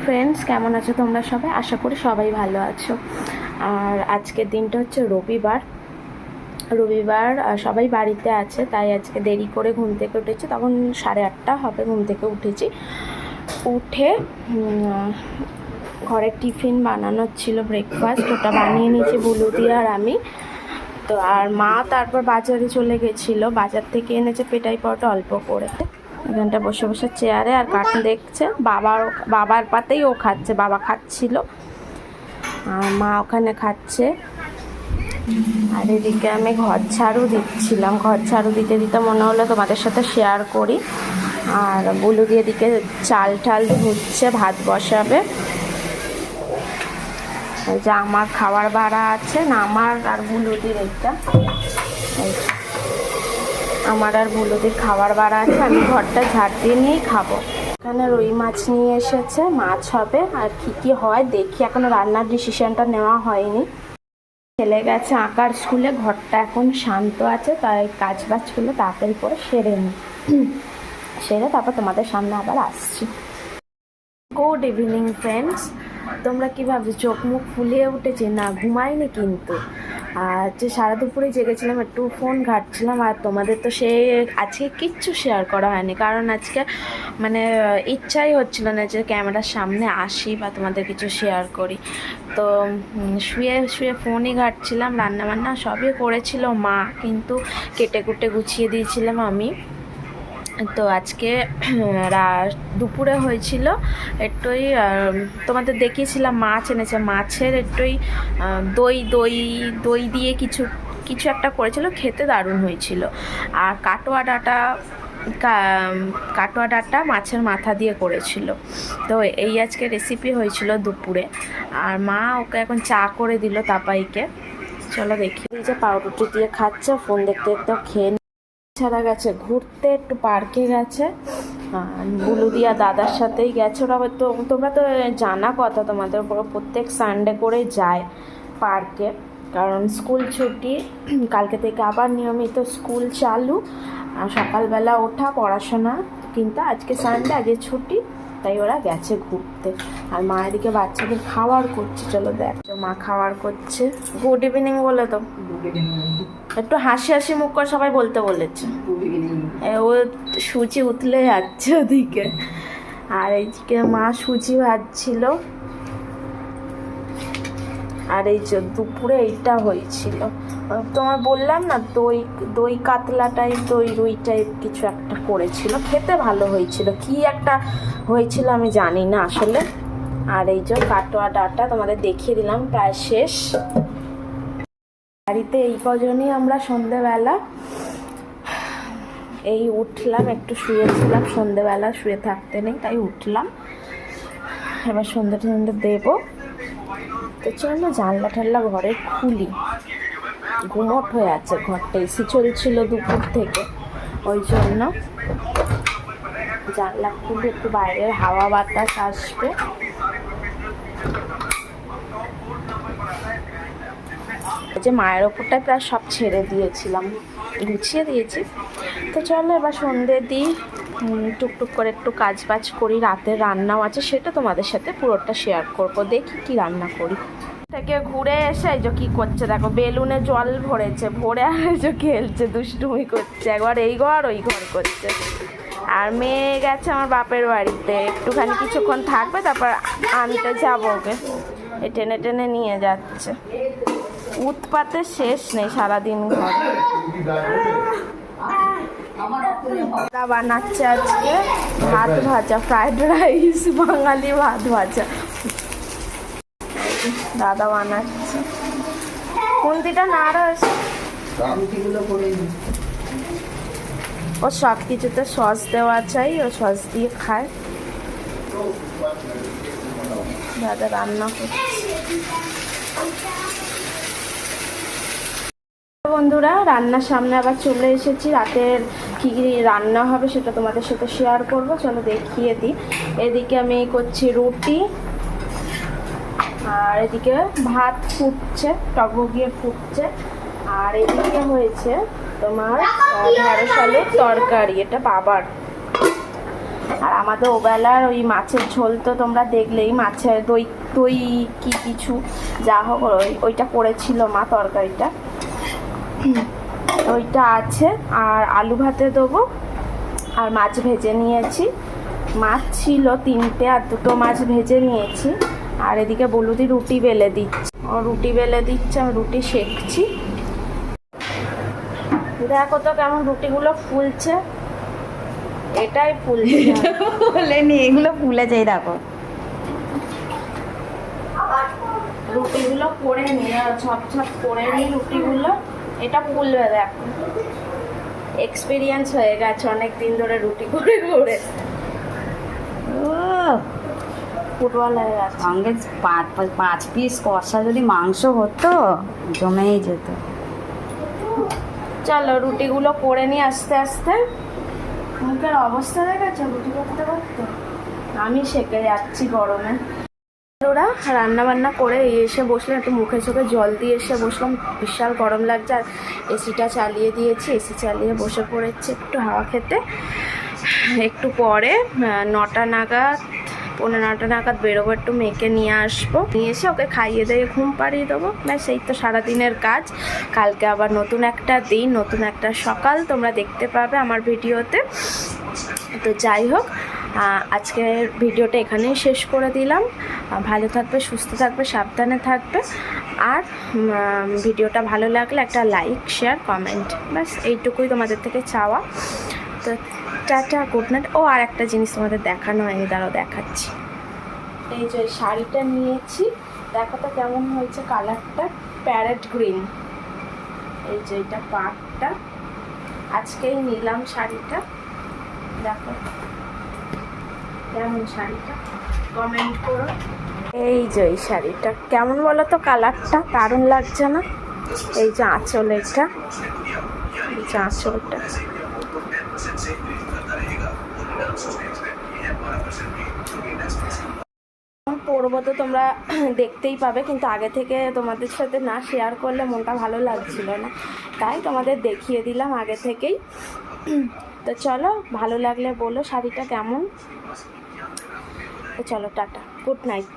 Friends, কেমন আছো তোমরা সবাই? আশা করি সবাই ভালো আছো। আর আজকের দিনটা হচ্ছে রবিবার। সবাই বাড়িতে আছে, তাই আজকে দেরি করে ঘুম থেকে উঠেছি। তখন 8:30 হবে, ঘুম থেকে উঠেছি। উঠে ঘরে টিফিন বানানোর ছিল, ব্রেকফাস্ট, ওটা বানিয়ে নিয়েছি বুলুদি আর আমি। তো আর মা তারপর বাজারে চলে গেছিলো, বাজার থেকে এনেছে পেটাই পরোটা অল্প করে। এখানটা বসে বসে চেয়ারে আর কার্টুন দেখছে। বাবার পাতেই ও খাচ্ছে, বাবা খাচ্ছিল আর মা ওখানে খাচ্ছে। আর এদিকে আমি ঘর ঝাড়ু দিচ্ছিলাম, ঘর ঝাড়ু দিতে দিতে মনে হলো তোমাদের সাথে শেয়ার করি। আর বুলুদি এদিকে চাল ঠাল ধুচ্ছে, ভাত বসাবে। যে আমার খাবার বাড়া আছে না, আমার আর বুলুদির, এইটা আমার আর বুলুদির খাবার বাড়া আছে। আমি ঘরটা ঝাড় দিয়ে নিয়েই খাবো। এখানে রুই মাছ নিয়ে এসেছে, মাছ হবে। আর কী হয় দেখি, এখনো রান্নার ডিসিশনটা নেওয়া হয়নি। ছেলে গেছে আঁকার স্কুলে, ঘরটা এখন শান্ত আছে, তাই কাজ বাজগুলো তাড়াতাড়ি করে সেরে তারপর তোমাদের সামনে আবার আসছি। Good evening friends. তোমরা কী ভাবছো চোখ মুখ ফুলিয়ে উঠেছে? না, ঘুমাইনি কিন্তু। আর যে সারা দুপুরে জেগেছিলাম, একটু ফোন ঘাঁটছিলাম। আর তোমাদের তো সে আজকে কিচ্ছু শেয়ার করা হয়নি, কারণ আজকে মানে ইচ্ছাই হচ্ছিল না যে ক্যামেরার সামনে আসি বা তোমাদের কিছু শেয়ার করি। তো শুয়ে শুয়ে ফোনই ঘাঁটছিলাম। রান্নাবান্না সবই করেছিল মা, কিন্তু কেটে কুটে গুছিয়ে দিয়েছিলাম আমি। তো আজকে দুপুরে হয়েছিল একটুই, তোমাদের দেখিয়েছিলাম মাছ এনেছে, মাছের একটুই দই দই দই দিয়ে কিছু কিছু একটা করেছিল, খেতে দারুণ হয়েছিল। আর কাটোয়া ডাঁটা মাছের মাথা দিয়ে করেছিল। তো এই আজকে রেসিপি হয়েছিল দুপুরে। আর মা ওকে এখন চা করে দিল তাপাইকে। চলো দেখি। এই যে পাউরুটি দিয়ে খাচ্ছে, ফোন দেখতে দেখতে খেয়ে ছাড়া গেছে ঘুরতে, একটু পার্কে গেছে। বুলুদিয়া দাদার সাথেই গেছে ওরা। তো তোমরা তো জানা কথা, তোমাদের উপর প্রত্যেক সানডে করে যায় পার্কে, কারণ স্কুল ছুটি। কালকে থেকে আবার নিয়মিত স্কুল চালু, সকালবেলা ওঠা পড়াশোনা। কিন্তু আজকে সানডে, আজকে ছুটি, তাই ওরা গেছে ঘুরতে। আর মা এদিকে বাচ্চাদের খাবার করছে। চলো দেখো, মা খাবার করছে। গুড ইভিনিং বলে তো, একটু হাসি হাসি মুখ করে সবাই বলতে বলেছে। ও সুজি উতলে যাচ্ছে ওদিকে। আর এইদিকে মা সুজি ভাজছিল। আর এই যে দুপুরে এইটা হয়েছিল, তোমার বললাম না, দই দই কাতলা টাইপ, দই রুই টাইপ কিছু একটা করেছিল, খেতে ভালো হয়েছিল। কি একটা হয়েছিল আমি জানি না আসলে। আর এই যে কাটোয়া ডাঁটা তোমাদের দেখিয়ে দিলাম, প্রায় শেষ। বাড়িতে এই কজনই আমরা। সন্ধেবেলা এই উঠলাম, একটু শুয়েছিলাম, সন্ধেবেলা শুয়ে থাকতে নেই, তাই উঠলাম। এবার সন্ধে টন্ধে দেবো। তো চলো জানলা টানলা ঘরে খুলি, ঘুমট হয়ে আছে ঘরটা, এসি চলছিল দুপুর থেকে, ওই জন্য জানলা খুলে একটু বাইরের হাওয়া বাতাস আসবে। যে মায়ের ওপরটায় প্রায় সব ছেড়ে দিয়েছিলাম, গুছিয়ে দিয়েছি। তো চলো এবার সন্ধে দিই, টুকটুক করে একটু কাজ বাজ করি। রাতের রান্নাও আছে, সেটা তোমাদের সাথে পুরোটা শেয়ার করবো। দেখি কি রান্না করি। থেকে ঘুরে এসে এই যে কি করছে দেখো, বেলুনে জল ভরে আর যে খেলছে, দুষ্টুমি করছে, একবার এই ঘর ওই ঘর করছে। আর মেয়ে গেছে আমার বাপের বাড়িতে, একটুখানি কিছুক্ষণ থাকবে, তারপর আনতে যাবো ওকে। টেনে টেনে নিয়ে যাচ্ছে, উৎপাতের শেষ নেই সারাদিন ঘর। বানাচ্ছে আজকে ভাত ভাজা, ফ্রাইড রাইস, বাঙালি ভাত ভাজা দাদা বানাচ্ছে। কুন্তিটা না রয়েছে, ও সব কিছুতে সস দেওয়া চাই, ও সস দিয়ে খায়। দাদা রান্না করছে। বন্ধুরা, রান্নার সামনে আবার চলে এসেছি। রাতের কী রান্না হবে সেটা তোমাদের সাথে শেয়ার করব, চলো দেখিয়ে দিই। এদিকে আমি করছি রুটি, আর এদিকে ভাত ফুটছে, টকবগিয়ে ফুটছে। আর এদিকে হয়েছে তোমার ঢেঁড়স আলুর তরকারি, এটা বাবার। আর আমাদের ওবেলার ওই মাছের ঝোল তো তোমরা দেখলেই, মাছের দই দই কি কিছু যা হোক ওইটা করেছিল মা, তরকারিটা ওইটা আছে। আর আলু ভাতে দেবো, আর মাছ ভেজে নিয়েছি, মাছ ছিল 3টে আর 2টো মাছ ভেজে নিয়েছি। আর এদিকে বলুদি রুটি বেলে দিচ্ছে, ও রুটি বেলে দিচ্ছে, আমি রুটি সেঁকছি। দেখো তো কেমন রুটিগুলো ফুলছে, এটাই ফুলছে বলেনি এগুলো ফুলেছে, দেখো রুটিগুলো করে নি, ঝপঝপ করে নি রুটিগুলো, এটা ফুলবে দেখো। এক্সপিরিয়েন্স হয়ে গেছে অনেক দিন ধরে রুটি করে করে, ও ফুটবল হয়ে গেছে। সঙ্গে 5 পিস কষা যদি মাংস হতো জমেই যেত। চলো রুটিগুলো করে নি আস্তে আস্তে। মুখের অবস্থা দেখেছো রুটি করতে করতে, আমি সেঁকে যাচ্ছি গরমে। ওরা রান্না বান্না করে এসে বসলাম, একটু মুখে চোখে জল দিয়ে এসে বসলাম, বিশাল গরম লাগছে। আর এসিটা চালিয়ে দিয়েছি, এসি চালিয়ে বসে পড়েছি একটু হাওয়া খেতে। একটু পরে 9টা নাগাদ, 9:15 নাগাদ বেরোবো, একটু মেয়েকে নিয়ে আসবো, নিয়ে এসে ওকে খাইয়ে দিয়ে ঘুম পাড়িয়ে দেবো। ব্যাস এই তো সারাদিনের কাজ। কালকে আবার নতুন একটা দিন, নতুন একটা সকাল তোমরা দেখতে পাবে আমার ভিডিওতে। তো যাই হোক, আজকের ভিডিওটা এখানেই শেষ করে দিলাম। ভালো থাকবে, সুস্থ থাকবে, সাবধানে থাকবে। আর ভিডিওটা ভালো লাগলে একটা লাইক, শেয়ার, কমেন্ট, ব্যাস এইটুকুই তোমাদের থেকে চাওয়া। তো টাটা, গুড নাইট। ও আর একটা জিনিস তোমাদের দেখানো হয়নি, দাঁড়াও দেখাচ্ছি। এই যে শাড়িটা নিয়েছি, দেখো তো কেমন হয়েছে কালারটা, প্যারেট গ্রিন। এই যে এটা পাটটা, আজকেই নিলাম শাড়িটা, দেখো কেমন শাড়িটা, কমেন্ট করো। এই যে এই শাড়িটা কেমন বলো তো, কালারটা দারুণ লাগছে না? এই যে আঁচল, এটা এই যে আঁচলটা, পরবো তো তোমরা দেখতেই পাবে, কিন্তু আগে থেকে তোমাদের সাথে না শেয়ার করলে মনটা ভালো লাগছিল না, তাই তোমাদের দেখিয়ে দিলাম আগে থেকেই। তো চলো, ভালো লাগলে বলো শাড়িটা কেমন। তো চলো টাটা, গুড নাইট।